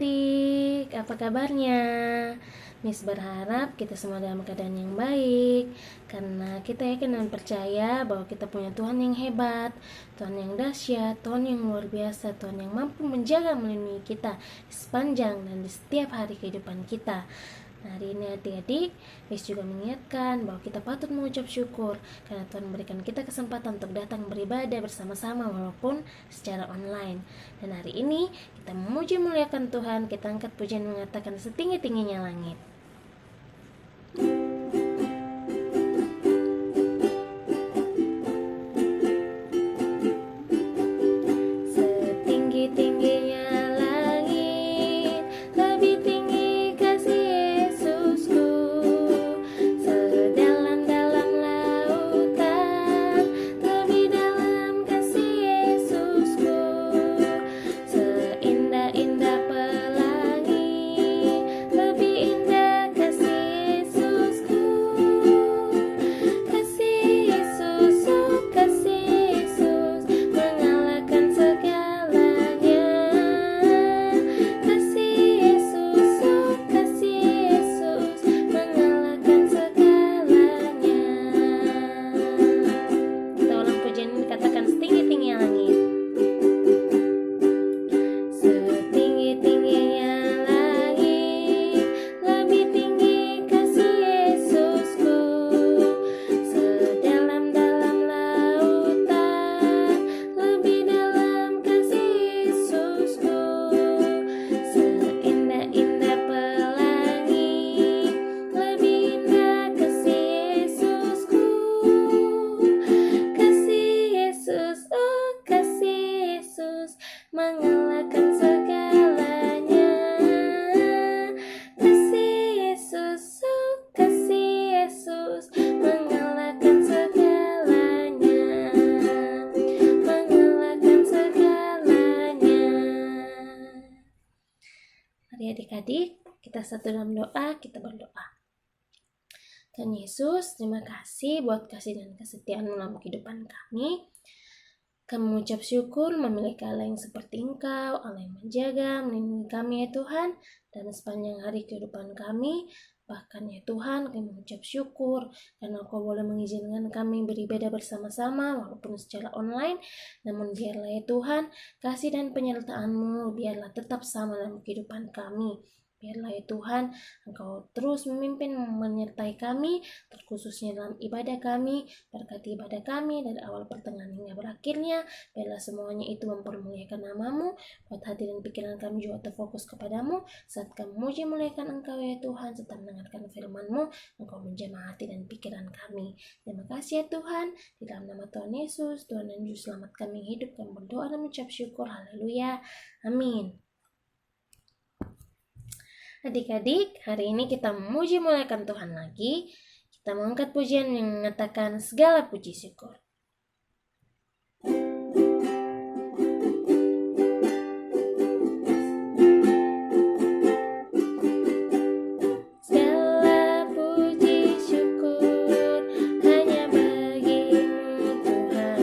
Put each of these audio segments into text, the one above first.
adik-adik, apa kabarnya? Miss berharap kita semua dalam keadaan yang baik, karena kita yakin dan percaya bahwa kita punya Tuhan yang hebat, Tuhan yang dahsyat, Tuhan yang luar biasa, Tuhan yang mampu menjaga melindungi kita di sepanjang dan di setiap hari kehidupan kita. Nah, hari ini adik-adik, Miss juga mengingatkan bahwa kita patut mengucap syukur karena Tuhan memberikan kita kesempatan untuk datang beribadah bersama-sama walaupun secara online. Dan hari ini kita memuji muliakan Tuhan, kita angkat pujian mengatakan setinggi-tingginya langit. Setinggi-tingginya langit, lebih tinggi kasih Yesusku. Sedalam-dalam lautan, lebih dalam kasih Yesusku. Seindah-indah pelangi, lebih indah kasih Yesusku. Kasih Yesus, oh kasih Yesus, mengalahkan segalanya. Kasih Yesus, oh kasih Yesus, mengalahkan segalanya. Kita ulang pujian ini, katakan setinggi-tinggi langit. Setinggi-tingginya langit, lebih tinggi kasih Yesusku. Sedalam-dalam lautan, lebih dalam kasih Yesusku. Seindah-indah pelangi, lebih indah kasih Yesusku. Kasih Yesus, oh kasih Yesus, mengalahkan segalanya. Kasih Yesus, oh kasih Yesus, mengalahkan segalanya. Mengalahkan segalanya. Mari adik-adik, kita satu dalam doa, kita berdoa. Tuhan Yesus, terima kasih buat kasih dan kesetiaan-Mu dalam kehidupan kami. Kami mengucap syukur memiliki Allah yang seperti Engkau, Allah yang menjaga, melindungi kami ya Tuhan, dan sepanjang hari kehidupan kami. Bahkan ya Tuhan, kami mengucap syukur karena Engkau boleh mengizinkan kami beribadah bersama-sama walaupun secara online. Namun biarlah ya Tuhan, kasih dan penyertaan-Mu biarlah tetap sama dalam kehidupan kami. Biarlah ya Tuhan, Engkau terus memimpin menyertai kami, terkhususnya dalam ibadah kami, berkati ibadah kami dari awal pertengahan hingga berakhirnya. Biarlah semuanya itu mempermuliakan nama-Mu, buat hati dan pikiran kami juga terfokus kepadamu, saat kami memuji muliakan Engkau ya Tuhan, serta mendengarkan firman-Mu, Engkau menjamah hati dan pikiran kami. Terima kasih ya Tuhan, di dalam nama Tuhan Yesus, Tuhan dan Juru Selamat kami hidup, kami berdoa dan mengucap syukur, haleluya, amin. Adik-adik, hari ini kita memuji muliakan Tuhan lagi. Kita mengangkat pujian yang mengatakan segala puji syukur. Segala puji syukur hanya bagi-Mu Tuhan,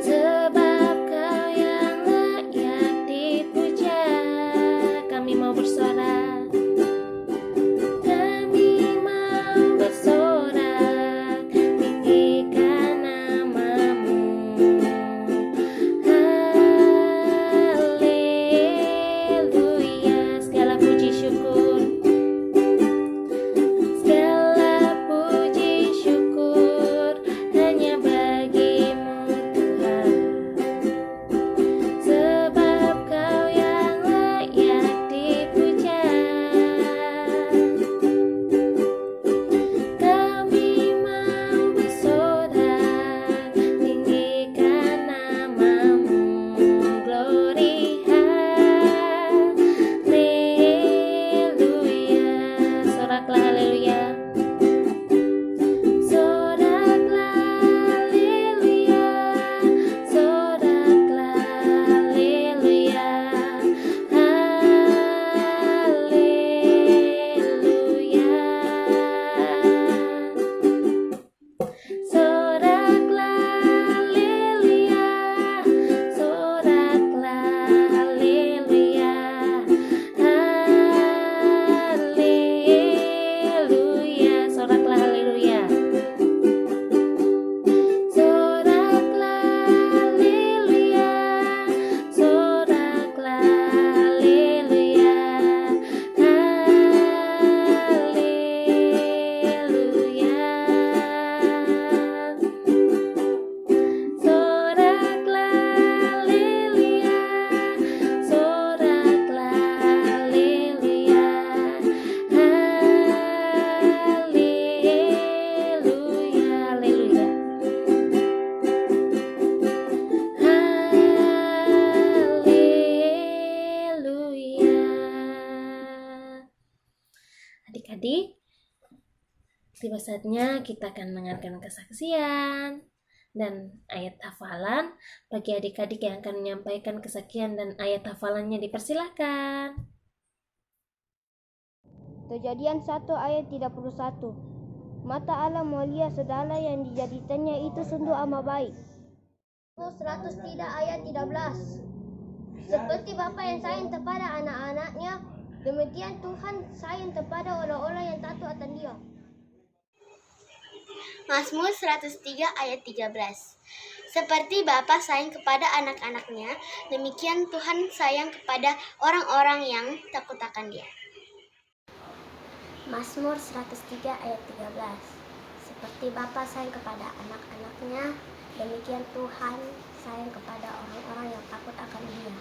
sebab Kau yang layak dipuja. Kami mau bersorak, kami mau bersorak tinggi Tiba saatnya kita akan mendengarkan kesaksian dan ayat hafalan. Bagi adik-adik yang akan menyampaikan kesaksian dan ayat hafalannya dipersilakan. Kejadian 1 ayat 31. Mata Allah mulia segala yang dijadikannya itu sungguh amat baik. 103 ayat 13. Seperti Bapa yang sayang kepada anak-anaknya, demikian Tuhan sayang kepada orang-orang yang taat akan Dia. Mazmur 103 ayat 13. Seperti Bapa sayang kepada anak-anaknya, demikian Tuhan sayang kepada orang-orang yang takut akan Dia. Mazmur 103 ayat 13. Seperti Bapa sayang kepada anak-anaknya, demikian Tuhan sayang kepada orang-orang yang takut akan Dia.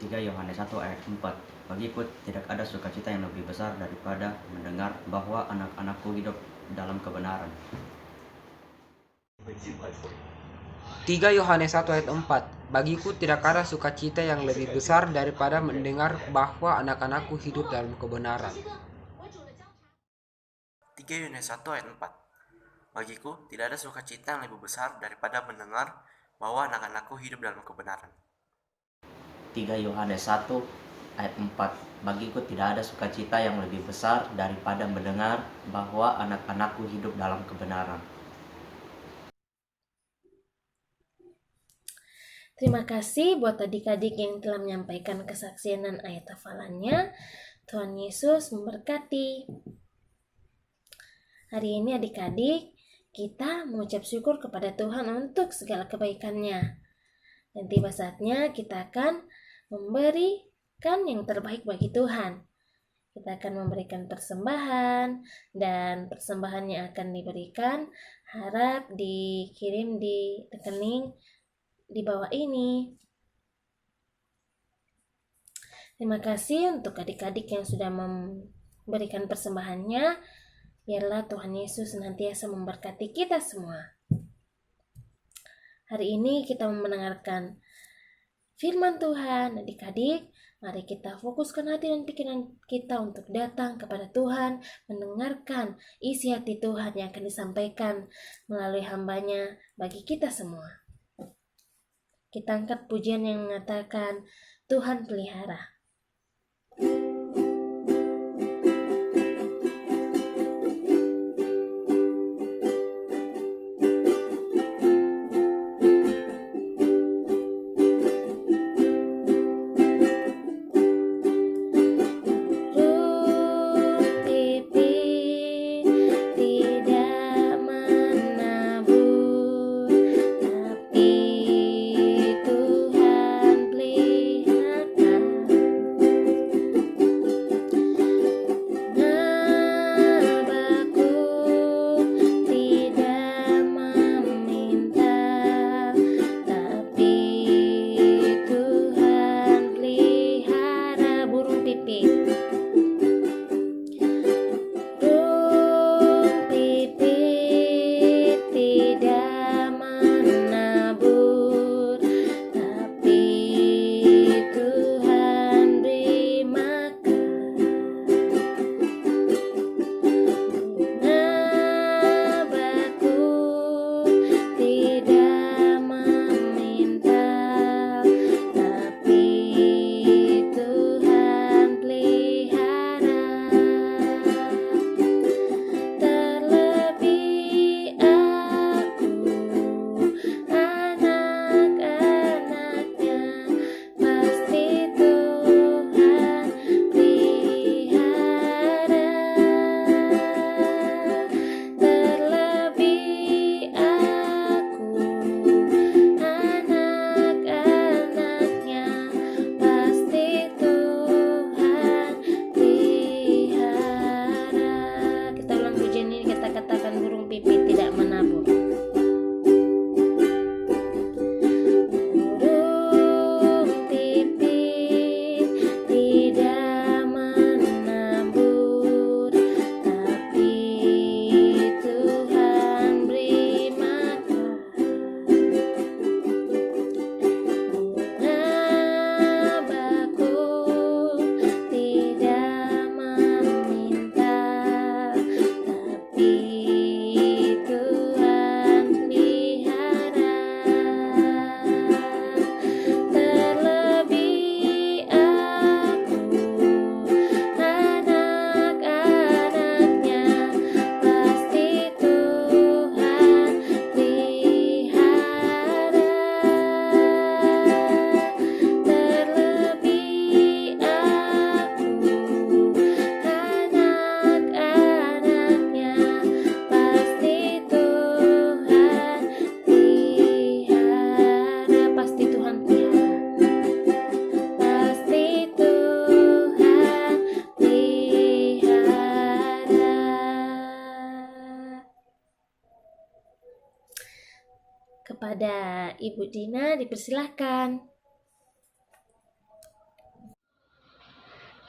3 Yohanes 1 ayat 4. Bagiku tidak ada sukacita yang lebih besar daripada mendengar bahwa anak-anakku hidup dalam kebenaran. 3 Yohanes 1 ayat 4. Bagiku tidak ada sukacita yang lebih besar daripada mendengar bahwa anak-anakku hidup dalam kebenaran. 3 Yohanes 1 ayat 4. Bagiku tidak ada sukacita yang lebih besar daripada mendengar bahwa anak-anakku hidup dalam kebenaran. 3 Yohanes 1 ayat 4. Bagiku tidak ada sukacita yang lebih besar daripada mendengar bahwa anak-anakku hidup dalam kebenaran. Terima kasih buat adik-adik yang telah menyampaikan kesaksian dan ayat hafalannya. Tuhan Yesus memberkati. Hari ini adik-adik, kita mengucap syukur kepada Tuhan untuk segala kebaikannya. Dan tiba saatnya kita akan memberikan yang terbaik bagi Tuhan. Kita akan memberikan persembahan, dan persembahannya akan diberikan, harap dikirim di rekening di bawah ini. Terima kasih untuk adik-adik yang sudah memberikan persembahannya. Biarlah Tuhan Yesus senantiasa memberkati kita semua. Hari ini kita mendengarkan firman Tuhan. Adik-adik, mari kita fokuskan hati dan pikiran kita untuk datang kepada Tuhan, mendengarkan isi hati Tuhan yang akan disampaikan melalui hambanya bagi kita semua. Kita angkat pujian yang mengatakan, Tuhan pelihara. kepada Ibu Dina, dipersilahkan.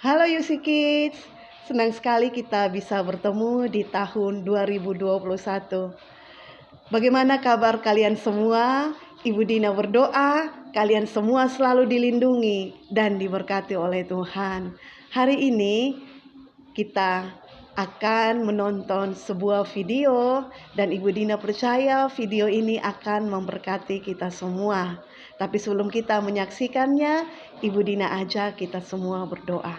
Halo UC Kids, senang sekali kita bisa bertemu di tahun 2021. Bagaimana kabar kalian semua? Ibu Dina berdoa kalian semua selalu dilindungi dan diberkati oleh Tuhan. Hari ini kita akan menonton sebuah video dan Ibu Dina percaya video ini akan memberkati kita semua. Tapi sebelum kita menyaksikannya, Ibu Dina ajak kita semua berdoa.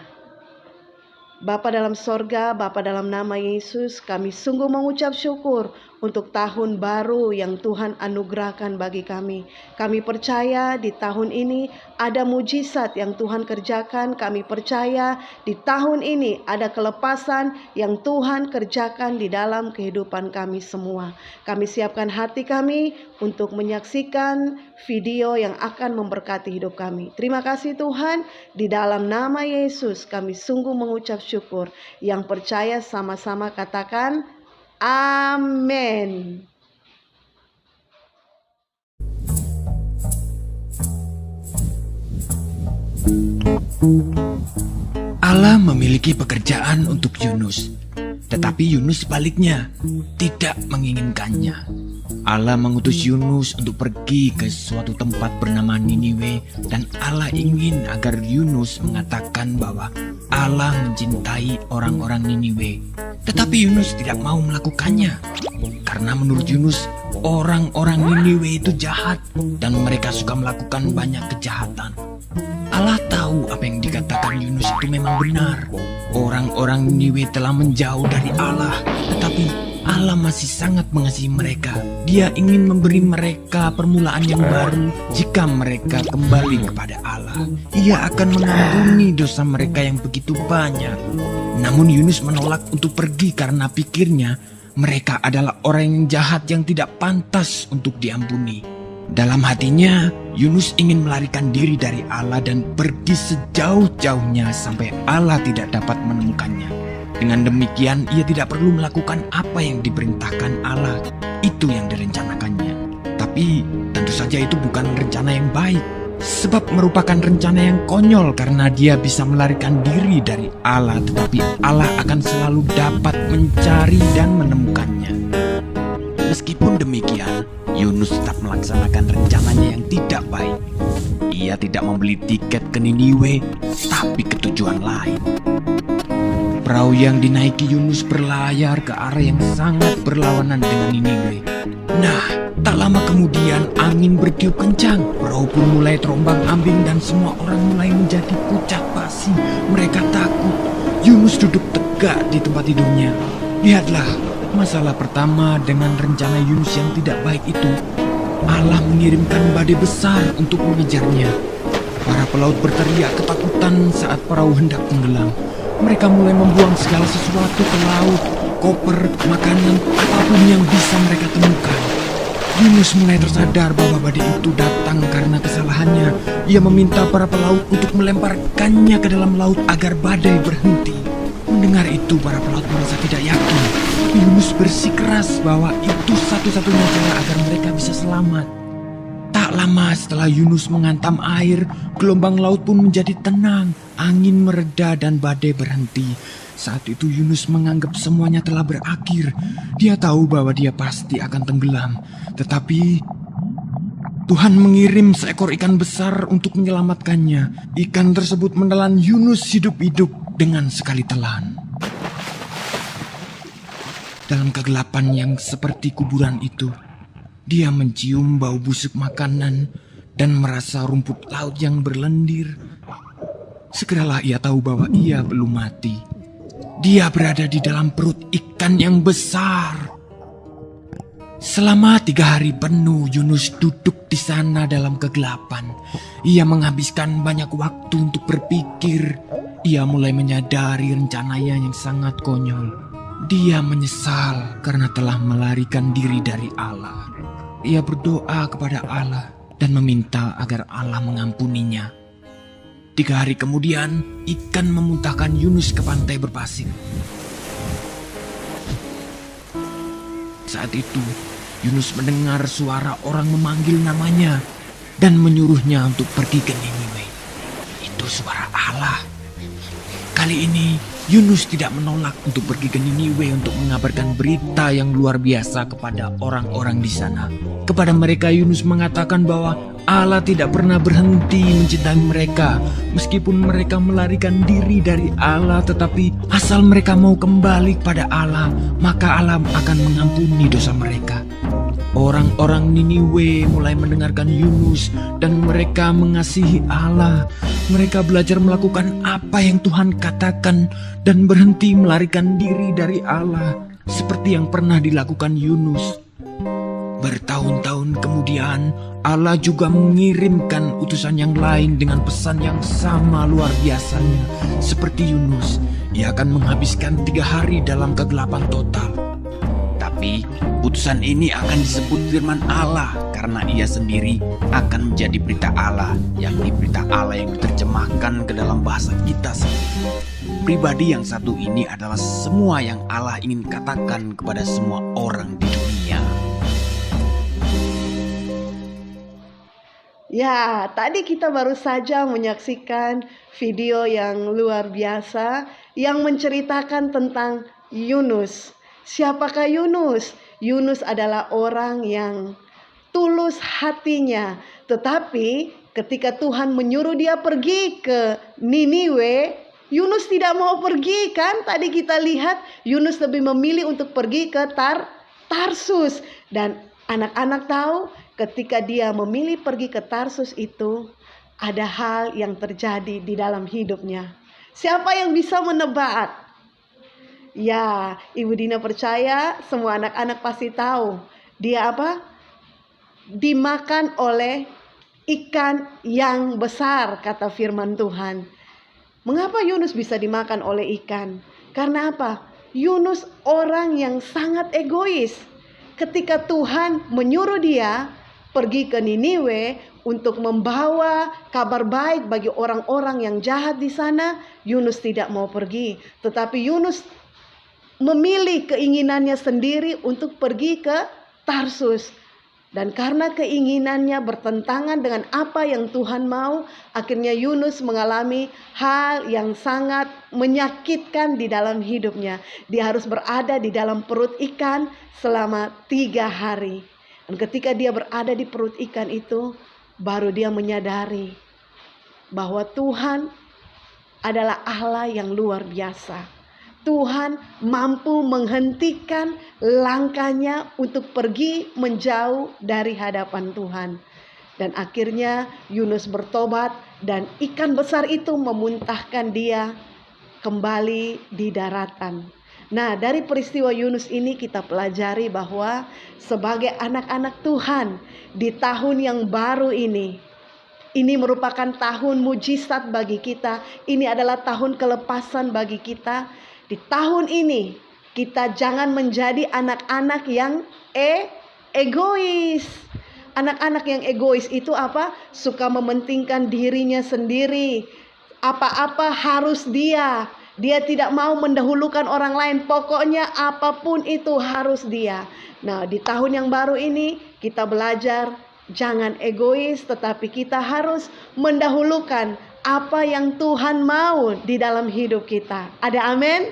Bapa dalam sorga, Bapa dalam nama Yesus, kami sungguh mengucap syukur untuk tahun baru yang Tuhan anugerahkan bagi kami. Kami percaya di tahun ini ada mujizat yang Tuhan kerjakan. Kami percaya di tahun ini ada kelepasan yang Tuhan kerjakan di dalam kehidupan kami semua. Kami siapkan hati kami untuk menyaksikan video yang akan memberkati hidup kami. Terima kasih Tuhan, di dalam nama Yesus kami sungguh mengucap syukur. Yang percaya sama-sama katakan amin. Allah memiliki pekerjaan untuk Yunus, tetapi Yunus sebaliknya tidak menginginkannya. Allah mengutus Yunus untuk pergi ke suatu tempat bernama Niniwe, dan Allah ingin agar Yunus mengatakan bahwa Allah mencintai orang-orang Niniwe. Tetapi Yunus tidak mau melakukannya, karena menurut Yunus orang-orang Niniwe itu jahat dan mereka suka melakukan banyak kejahatan. Allah tahu apa yang dikatakan Yunus itu memang benar. Orang-orang Niniwe telah menjauh dari Allah, tetapi Allah masih sangat mengasihi mereka. Dia ingin memberi mereka permulaan yang baru jika mereka kembali kepada Allah. Ia akan mengampuni dosa mereka yang begitu banyak. Namun Yunus menolak untuk pergi karena pikirnya mereka adalah orang yang jahat yang tidak pantas untuk diampuni. Dalam hatinya, Yunus ingin melarikan diri dari Allah dan pergi sejauh-jauhnya sampai Allah tidak dapat menemukannya. Dengan demikian, ia tidak perlu melakukan apa yang diperintahkan Allah. Itu yang direncanakannya. Tapi tentu saja itu bukan rencana yang baik, sebab merupakan rencana yang konyol karena dia bisa melarikan diri dari Allah, tetapi Allah akan selalu dapat mencari dan menemukannya. Meskipun demikian, Yunus tetap melaksanakan rencananya yang tidak baik. Ia tidak membeli tiket ke Niniwe, tapi ke tujuan lain. Perahu yang dinaiki Yunus berlayar ke arah yang sangat berlawanan dengan Niniwe. Nah, tak lama kemudian angin bertiup kencang. Perahu pun mulai terombang-ambing dan semua orang mulai menjadi pucat pasi. Mereka takut. Yunus duduk tegak di tempat tidurnya. Lihatlah, masalah pertama dengan rencana Yunus yang tidak baik itu. Allah mengirimkan badai besar untuk mengejarnya. Para pelaut berteriak ketakutan saat perahu hendak tenggelam. Mereka mulai membuang segala sesuatu ke laut, koper, makanan, apapun yang bisa mereka temukan. Yunus mulai tersadar bahwa badai itu datang karena kesalahannya. Ia meminta para pelaut untuk melemparkannya ke dalam laut agar badai berhenti. Mendengar itu, para pelaut merasa tidak yakin. Yunus bersikeras bahwa itu satu-satunya cara agar mereka bisa selamat. Tak lama setelah Yunus menghantam air, gelombang laut pun menjadi tenang. Angin mereda dan badai berhenti. Saat itu Yunus menganggap semuanya telah berakhir. Dia tahu bahwa dia pasti akan tenggelam. Tetapi Tuhan mengirim seekor ikan besar untuk menyelamatkannya. Ikan tersebut menelan Yunus hidup-hidup dengan sekali telan. Dalam kegelapan yang seperti kuburan itu, dia mencium bau busuk makanan dan merasa rumput laut yang berlendir. Segeralah ia tahu bahwa ia belum mati. Dia berada di dalam perut ikan yang besar. Selama 3 hari penuh Yunus duduk di sana dalam kegelapan. Ia menghabiskan banyak waktu untuk berpikir. Ia mulai menyadari rencananya yang sangat konyol. Dia menyesal karena telah melarikan diri dari Allah. Ia berdoa kepada Allah dan meminta agar Allah mengampuninya. 3 hari kemudian, ikan memuntahkan Yunus ke pantai berpasir. Saat itu, Yunus mendengar suara orang memanggil namanya dan menyuruhnya untuk pergi ke Niniwe. Itu suara Allah. Kali ini Yunus tidak menolak untuk pergi ke Niniwe untuk mengabarkan berita yang luar biasa kepada orang-orang di sana. Kepada mereka Yunus mengatakan bahwa Allah tidak pernah berhenti mencintai mereka. Meskipun mereka melarikan diri dari Allah, tetapi asal mereka mau kembali kepada Allah, maka Allah akan mengampuni dosa mereka. Orang-orang Niniwe mulai mendengarkan Yunus dan mereka mengasihi Allah. Mereka belajar melakukan apa yang Tuhan katakan dan berhenti melarikan diri dari Allah seperti yang pernah dilakukan Yunus. Bertahun-tahun kemudian Allah juga mengirimkan utusan yang lain dengan pesan yang sama luar biasanya seperti Yunus. Ia akan menghabiskan 3 hari dalam kegelapan total. Tapi utusan ini akan disebut firman Allah karena ia sendiri akan menjadi berita Allah, yakni berita Allah yang diterjemahkan ke dalam bahasa kita sendiri. Pribadi yang satu ini adalah semua yang Allah ingin katakan kepada semua orang di dunia. Ya, tadi kita baru saja menyaksikan video yang luar biasa yang menceritakan tentang Yunus. Siapakah Yunus? Yunus adalah orang yang tulus hatinya. Tetapi ketika Tuhan menyuruh dia pergi ke Niniwe, Yunus tidak mau pergi kan? Tadi kita lihat Yunus lebih memilih untuk pergi ke Tarsus. Dan anak-anak tahu ketika dia memilih pergi ke Tarsus itu ada hal yang terjadi di dalam hidupnya. Siapa yang bisa menebak? Ya, Ibu Dina percaya semua anak-anak pasti tahu. Dia apa? Dimakan oleh ikan yang besar, kata firman Tuhan. Mengapa Yunus bisa dimakan oleh ikan? Karena apa? Yunus orang yang sangat egois. Ketika Tuhan menyuruh dia pergi ke Niniwe untuk membawa kabar baik bagi orang-orang yang jahat di sana, Yunus tidak mau pergi. Tetapi Yunus memilih keinginannya sendiri untuk pergi ke Tarsus. Dan karena keinginannya bertentangan dengan apa yang Tuhan mau, akhirnya Yunus mengalami hal yang sangat menyakitkan di dalam hidupnya. Dia harus berada di dalam perut ikan selama 3 hari. Dan ketika dia berada di perut ikan itu, baru dia menyadari bahwa Tuhan adalah Allah yang luar biasa. Tuhan mampu menghentikan langkahnya untuk pergi menjauh dari hadapan Tuhan. Dan akhirnya Yunus bertobat dan ikan besar itu memuntahkan dia kembali di daratan. Nah, dari peristiwa Yunus ini kita pelajari bahwa sebagai anak-anak Tuhan di tahun yang baru ini merupakan tahun mujizat bagi kita. Ini adalah tahun kelepasan bagi kita. Di tahun ini kita jangan menjadi anak-anak yang egois. Anak-anak yang egois itu apa? Suka mementingkan dirinya sendiri. Apa-apa harus dia. Dia tidak mau mendahulukan orang lain. Pokoknya apapun itu harus dia. Nah, di tahun yang baru ini kita belajar jangan egois, tetapi kita harus mendahulukan apa yang Tuhan mau di dalam hidup kita. Ada amin?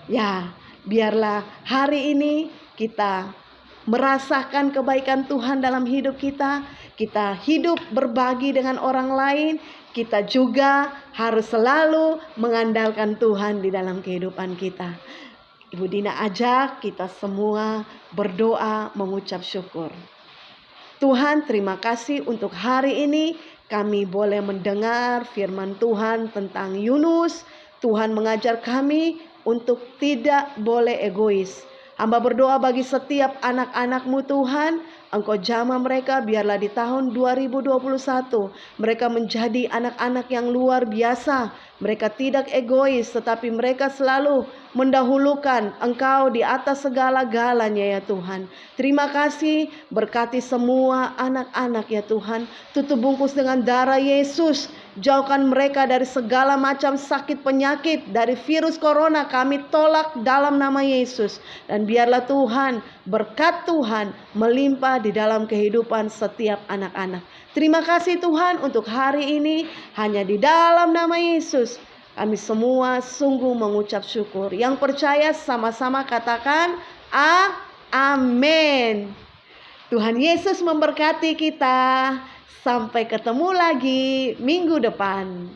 Ya, biarlah hari ini kita merasakan kebaikan Tuhan dalam hidup kita. Kita hidup berbagi dengan orang lain. Kita juga harus selalu mengandalkan Tuhan di dalam kehidupan kita. Ibu Dina ajak kita semua berdoa mengucap syukur. Tuhan, terima kasih untuk hari ini kami boleh mendengar firman Tuhan tentang Yunus. Tuhan mengajar kami untuk tidak boleh egois. Hamba berdoa bagi setiap anak-anak-Mu Tuhan, Engkau jamah mereka biarlah di tahun 2021 mereka menjadi anak-anak yang luar biasa. Mereka tidak egois tetapi mereka selalu mendahulukan Engkau di atas segala-galanya ya Tuhan. Terima kasih, berkati semua anak-anak ya Tuhan. Tutup bungkus dengan darah Yesus Jauhkan mereka dari segala macam sakit penyakit, dari virus corona kami tolak dalam nama Yesus. Dan biarlah Tuhan, berkat Tuhan melimpah di dalam kehidupan setiap anak-anak. Terima kasih Tuhan untuk hari ini, hanya di dalam nama Yesus kami semua sungguh mengucap syukur. Yang percaya sama-sama katakan amin. Tuhan Yesus memberkati kita. Sampai ketemu lagi minggu depan.